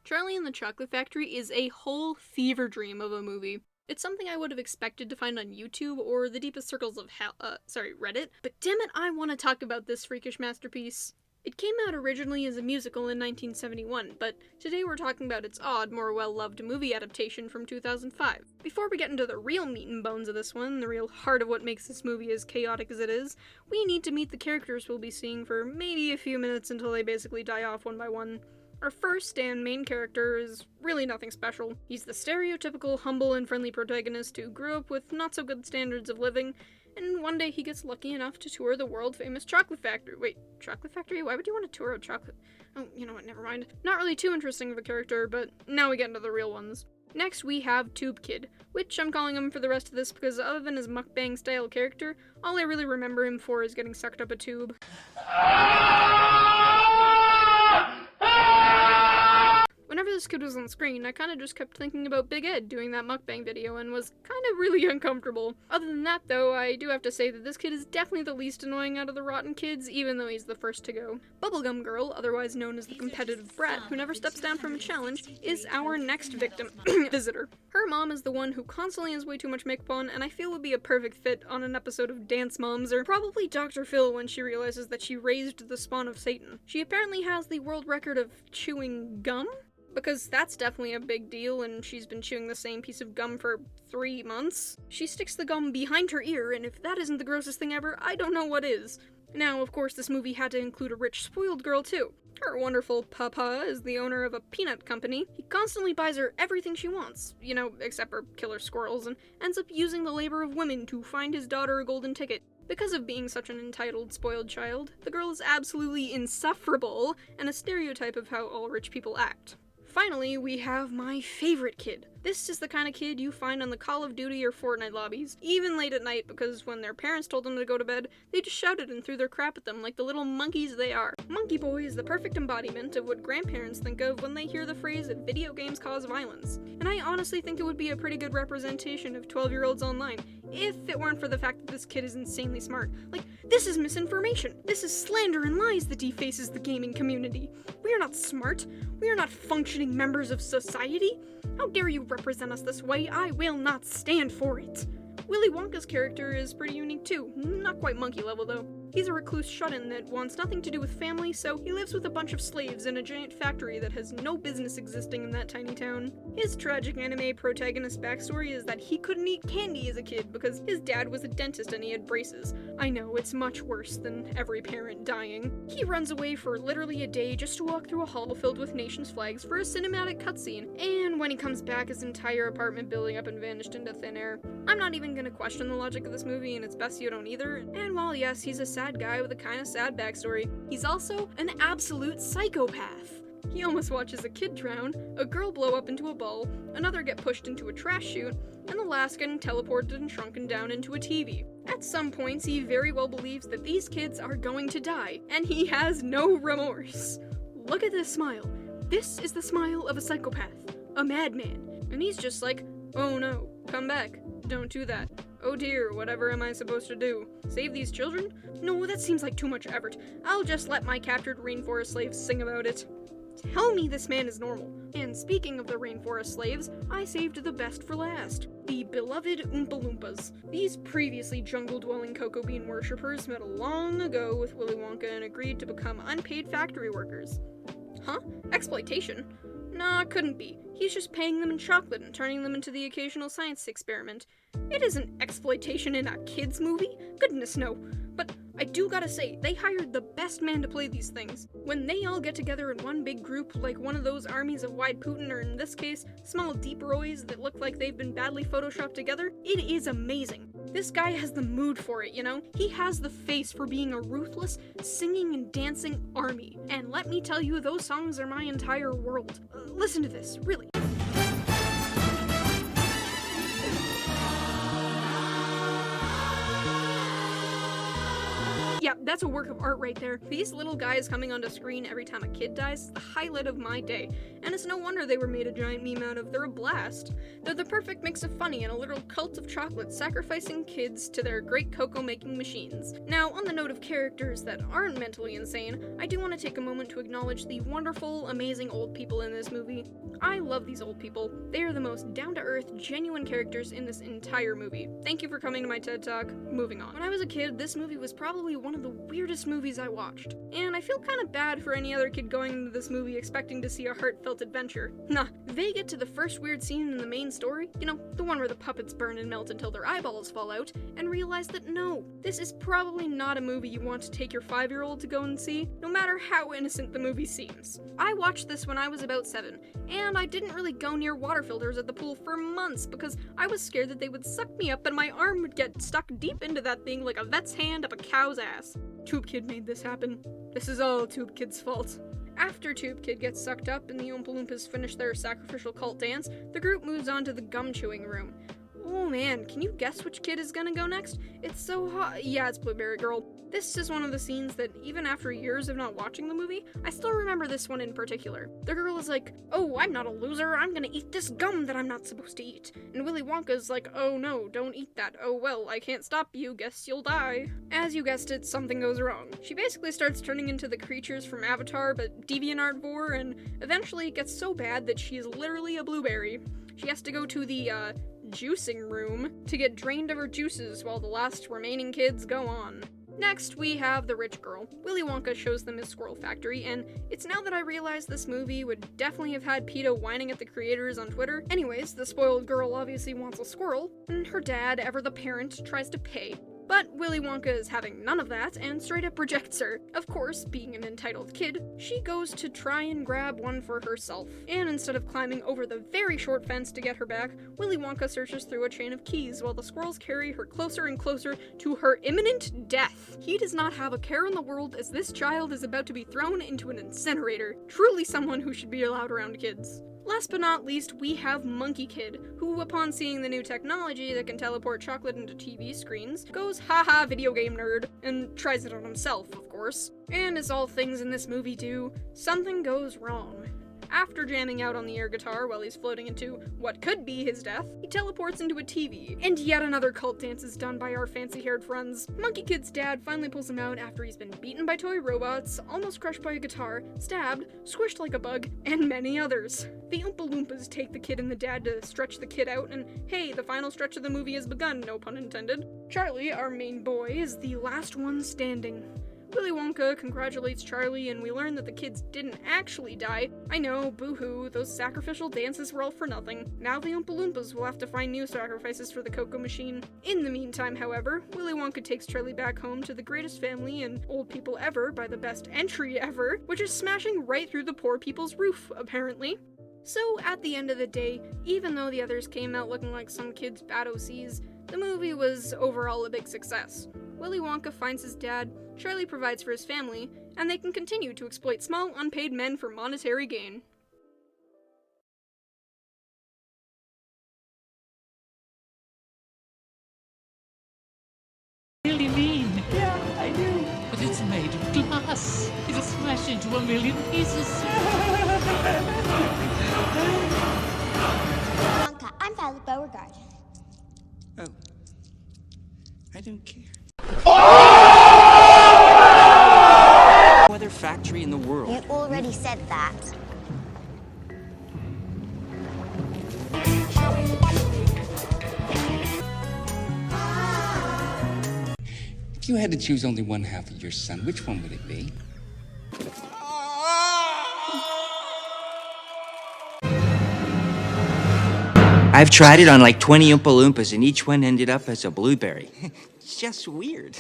Charlie and the Chocolate Factory is a whole fever dream of a movie. It's something I would have expected to find on YouTube or the deepest circles of Reddit, but damn it, I want to talk about this freakish masterpiece. It came out originally as a musical in 1971, but today we're talking about its odd, more well-loved movie adaptation from 2005. Before we get into the real meat and bones of this one, the real heart of what makes this movie as chaotic as it is, we need to meet the characters we'll be seeing for maybe a few minutes until they basically die off one by one. Our first and main character is really nothing special. He's the stereotypical humble and friendly protagonist who grew up with not-so-good standards of living, and one day he gets lucky enough to tour the world-famous chocolate factory. Wait, chocolate factory? Why would you want to tour a chocolate? Oh, you know what, never mind. Not really too interesting of a character, but now we get into the real ones. Next, we have Tube Kid, which I'm calling him for the rest of this because other than his mukbang-style character, all I really remember him for is getting sucked up a tube. Whenever this kid was on screen, I kinda just kept thinking about Big Ed doing that mukbang video and was kinda really uncomfortable. Other than that though, I do have to say that this kid is definitely the least annoying out of the rotten kids, even though he's the first to go. Bubblegum Girl, otherwise known as the competitive brat who never steps down from a challenge, is our next visitor. Her mom is the one who constantly has way too much makeup on, and I feel would be a perfect fit on an episode of Dance Moms, or probably Dr. Phil when she realizes that she raised the spawn of Satan. She apparently has the world record of chewing gum? Because that's definitely a big deal, and she's been chewing the same piece of gum for 3 months. She sticks the gum behind her ear, and if that isn't the grossest thing ever, I don't know what is. Now, of course, this movie had to include a rich, spoiled girl, too. Her wonderful papa is the owner of a peanut company. He constantly buys her everything she wants, except for killer squirrels, and ends up using the labor of women to find his daughter a golden ticket. Because of being such an entitled, spoiled child, the girl is absolutely insufferable, and a stereotype of how all rich people act. Finally, we have my favorite kid. This is the kind of kid you find on the Call of Duty or Fortnite lobbies, even late at night, because when their parents told them to go to bed, they just shouted and threw their crap at them like the little monkeys they are. Monkey Boy is the perfect embodiment of what grandparents think of when they hear the phrase that video games cause violence. And I honestly think it would be a pretty good representation of 12-year-olds online, if it weren't for the fact that this kid is insanely smart. Like, this is misinformation. This is slander and lies that defaces the gaming community. We are not smart. We are not functioning members of society. How dare you represent us this way? I will not stand for it. Willy Wonka's character is pretty unique too. Not quite monkey level though. He's a recluse shut-in that wants nothing to do with family, so he lives with a bunch of slaves in a giant factory that has no business existing in that tiny town. His tragic anime protagonist backstory is that he couldn't eat candy as a kid because his dad was a dentist and he had braces. I know, it's much worse than every parent dying. He runs away for literally a day just to walk through a hall filled with nation's flags for a cinematic cutscene, and when he comes back, his entire apartment building up and vanished into thin air. I'm not even gonna question the logic of this movie, and it's best you don't either, and while yes, he's a sad guy with a kinda sad backstory, he's also an absolute psychopath. He almost watches a kid drown, a girl blow up into a ball, another get pushed into a trash chute, and the last getting teleported and shrunken down into a TV. At some points, he very well believes that these kids are going to die, and he has no remorse. Look at this smile. This is the smile of a psychopath, a madman, and he's just like, oh no, come back, don't do that. Oh dear, whatever am I supposed to do? Save these children? No, that seems like too much effort. I'll just let my captured rainforest slaves sing about it. Tell me this man is normal. And speaking of the rainforest slaves, I saved the best for last. The beloved Oompa Loompas. These previously jungle-dwelling cocoa bean worshippers met long ago with Willy Wonka and agreed to become unpaid factory workers. Huh? Exploitation? Nah, couldn't be. He's just paying them in chocolate and turning them into the occasional science experiment. It isn't exploitation in a kids movie. Goodness no. But I do gotta say, they hired the best man to play these things. When they all get together in one big group, like one of those armies of Wide Putin, or in this case, small Deep Roys that look like they've been badly photoshopped together, it is amazing. This guy has the mood for it, He has the face for being a ruthless, singing and dancing army. And let me tell you, those songs are my entire world. Listen to this, really. Yeah, that's a work of art right there. These little guys coming onto screen every time a kid dies is the highlight of my day, and it's no wonder they were made a giant meme out of. They're a blast. They're the perfect mix of funny and a literal cult of chocolate, sacrificing kids to their great cocoa making machines. Now, on the note of characters that aren't mentally insane, I do want to take a moment to acknowledge the wonderful, amazing old people in this movie. I love these old people. They are the most down-to-earth, genuine characters in this entire movie. Thank you for coming to my TED Talk. Moving on. When I was a kid, this movie was probably one of the weirdest movies I watched, and I feel kind of bad for any other kid going into this movie expecting to see a heartfelt adventure. Nah, they get to the first weird scene in the main story, you know, the one where the puppets burn and melt until their eyeballs fall out, and realize that no, this is probably not a movie you want to take your 5-year-old to go and see, no matter how innocent the movie seems. I watched this when I was about 7, and I didn't really go near water filters at the pool for months because I was scared that they would suck me up and my arm would get stuck deep into that thing like a vet's hand up a cow's ass. Tube Kid made this happen. This is all Tube Kid's fault. After Tube Kid gets sucked up and the Oompa Loompas finish their sacrificial cult dance, the group moves on to the gum chewing room. Oh man, can you guess which kid is gonna go next? It's so hot. Yeah, it's Blueberry Girl. This is one of the scenes that, even after years of not watching the movie, I still remember this one in particular. The girl is like, "Oh, I'm not a loser, I'm gonna eat this gum that I'm not supposed to eat." And Willy Wonka's like, "Oh no, don't eat that. Oh well, I can't stop you, guess you'll die." As you guessed it, something goes wrong. She basically starts turning into the creatures from Avatar, but DeviantArt vor, and eventually it gets so bad that she is literally a blueberry. She has to go to the, juicing room to get drained of her juices while the last remaining kids go on. Next, we have the rich girl. Willy Wonka shows them his squirrel factory, and it's now that I realize this movie would definitely have had PETA whining at the creators on Twitter. Anyways, the spoiled girl obviously wants a squirrel, and her dad, ever the parent, tries to pay. But Willy Wonka is having none of that and straight up rejects her. Of course, being an entitled kid, she goes to try and grab one for herself. And instead of climbing over the very short fence to get her back, Willy Wonka searches through a chain of keys while the squirrels carry her closer and closer to her imminent death. He does not have a care in the world as this child is about to be thrown into an incinerator. Truly someone who should be allowed around kids. Last but not least, we have Monkey Kid, who, upon seeing the new technology that can teleport chocolate into TV screens, goes, "Haha, video game nerd," and tries it on himself, of course. And as all things in this movie do, something goes wrong. After jamming out on the air guitar while he's floating into what could be his death, he teleports into a TV, and yet another cult dance is done by our fancy-haired friends. Monkey Kid's dad finally pulls him out after he's been beaten by toy robots, almost crushed by a guitar, stabbed, squished like a bug, and many others. The Oompa Loompas take the kid and the dad to stretch the kid out, and hey, the final stretch of the movie has begun, no pun intended. Charlie, our main boy, is the last one standing. Willy Wonka congratulates Charlie, and we learn that the kids didn't actually die. I know, boo-hoo, those sacrificial dances were all for nothing. Now the Oompa Loompas will have to find new sacrifices for the cocoa machine. In the meantime, however, Willy Wonka takes Charlie back home to the greatest family and old people ever by the best entry ever, which is smashing right through the poor people's roof, apparently. So, at the end of the day, even though the others came out looking like some kids' bad OCs, the movie was overall a big success. Willy Wonka finds his dad, Charlie provides for his family, and they can continue to exploit small, unpaid men for monetary gain. Really mean. Yeah, I do. But it's made of glass. It'll smash into a million pieces. Wonka, I'm Violet Beauregard. Oh. I don't care. No other factory in the world. You already said that. If you had to choose only one half of your son, which one would it be? I've tried it on like 20 Oompa Loompas and each one ended up as a blueberry. It's just weird.